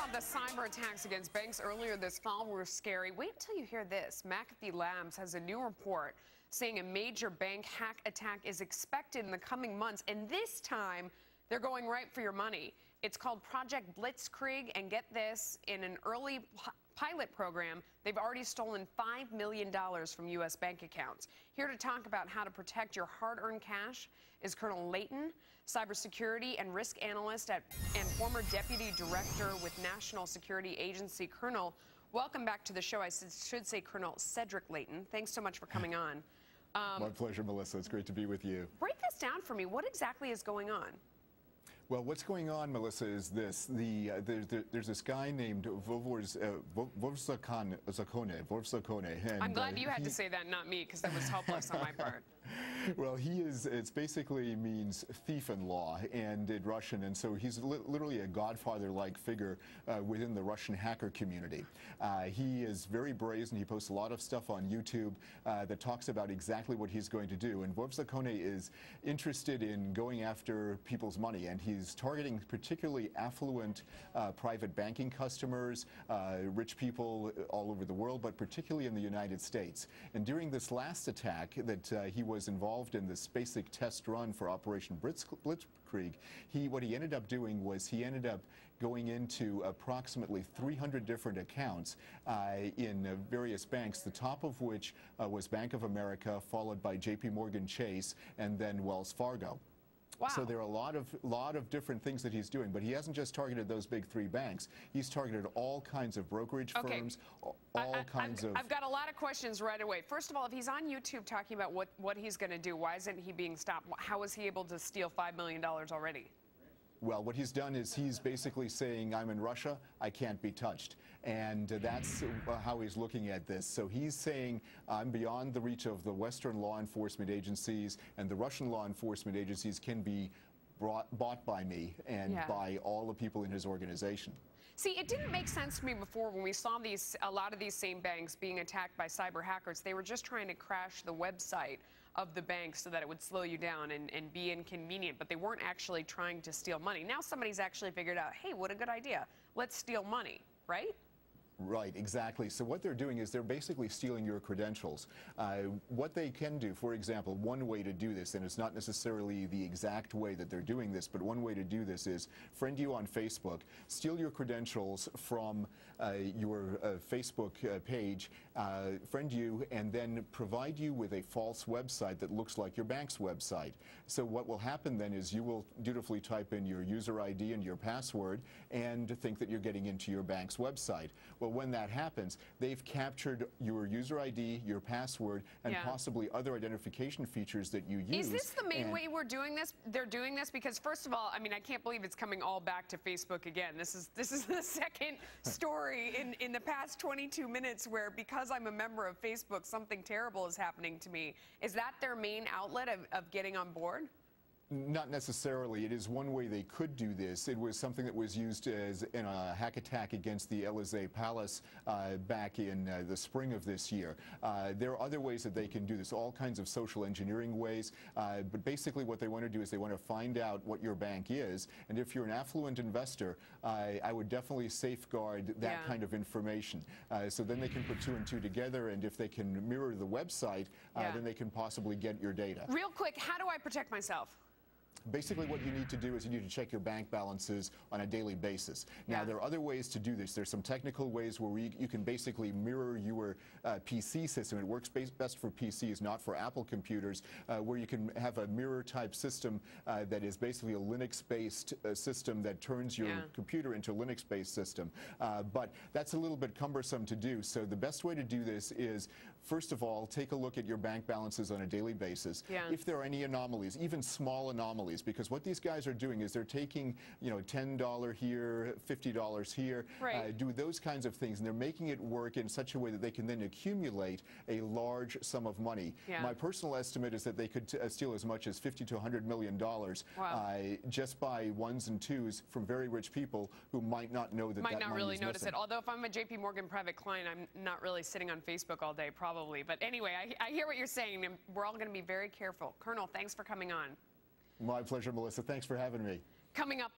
thought the cyber attacks against banks earlier this fall were scary. Wait until you hear this. McAfee Labs has a new report saying a major bank hack attack is expected in the coming months, and this time they're going right for your money. It's called Project Blitzkrieg, and get this, in an early pilot program, they've already stolen $5 million from U.S. bank accounts. Here to talk about how to protect your hard-earned cash is Colonel Leighton, cybersecurity and risk analyst and former deputy director with National Security Agency. Colonel, welcome back to the show. I should say Colonel Cedric Leighton. Thanks so much for coming on. My pleasure, Melissa. It's great to be with you. Break this down for me. What exactly is going on? Well, what's going on, Melissa, is this. There's this guy named Vovzakone. I'm glad you had to say that, not me, because that was helpless on my part. Well, it basically means thief in law and in Russian, and so he's literally a godfather-like figure within the Russian hacker community. He is very brazen. He posts a lot of stuff on YouTube that talks about exactly what he's going to do, and Vovzakone is interested in going after people's money, and he's targeting particularly affluent private banking customers, rich people all over the world, but particularly in the United States. And during this last attack that he was involved in, this basic test run for Operation Blitzkrieg, what he ended up doing was he ended up going into approximately 300 different accounts in various banks, the top of which was Bank of America, followed by JP Morgan Chase, and then Wells Fargo. Wow. So there are a lot of different things that he's doing, but he hasn't just targeted those big three banks. He's targeted all kinds of brokerage firms, all kinds of... I've got a lot of questions right away. First of all, if he's on YouTube talking about what he's going to do, why isn't he being stopped? How is he able to steal $5 million already? Well, what he's done is he's basically saying, I'm in Russia, I can't be touched. And that's how he's looking at this. So he's saying, I'm beyond the reach of the Western law enforcement agencies, and the Russian law enforcement agencies can be bought by me and by all the people in his organization. See, it didn't make sense to me before when we saw a lot of these same banks being attacked by cyber hackers. They were just trying to crash the website of the bank so that it would slow you down and be inconvenient, but they weren't actually trying to steal money. Now somebody's actually figured out, hey, what a good idea. Let's steal money, right? Right, exactly. So what they're doing is they're basically stealing your credentials. What they can do, for example, one way to do this, and it's not necessarily the exact way that they're doing this, but one way to do this is friend you on Facebook, steal your credentials from your Facebook page, friend you, and then provide you with a false website that looks like your bank's website. So what will happen then is you will dutifully type in your user ID and your password and think that you're getting into your bank's website. Well, when that happens, they've captured your user ID, your password, and possibly other identification features that you use. Is this the main way we're doing this? They're doing this because, first of all, I mean, I can't believe it's coming all back to Facebook again. This is the second story in the past 22 minutes where, because I'm a member of Facebook, something terrible is happening to me. Is that their main outlet of getting on board? Not necessarily. It is one way they could do this. It was something that was used in a hack attack against the Elysee Palace back in the spring of this year. There are other ways that they can do this, all kinds of social engineering ways. But basically what they want to do is they want to find out what your bank is. And if you're an affluent investor, I would definitely safeguard that kind of information. So then they can put two and two together, and if they can mirror the website, then they can possibly get your data. Real quick, how do I protect myself? Basically, what you need to do is you need to check your bank balances on a daily basis. Now, there are other ways to do this. There's some technical ways where you can basically mirror your PC system. It works best for PCs, not for Apple computers, where you can have a mirror-type system that is basically a Linux-based system that turns your computer into a Linux-based system. But that's a little bit cumbersome to do. So the best way to do this is, first of all, take a look at your bank balances on a daily basis. If there are any anomalies, even small anomalies, because what these guys are doing is they're taking, $10 here, $50 here, do those kinds of things, and they're making it work in such a way that they can then accumulate a large sum of money. My personal estimate is that they could steal as much as $50 to $100 million just by ones and twos from very rich people who might not know that might that not really notice missing. it. Although if I'm a JP Morgan private client, I'm not really sitting on Facebook all day, probably. But anyway, I hear what you're saying, and we're all going to be very careful. Colonel, thanks for coming on. My pleasure, Melissa. Thanks for having me. Coming up.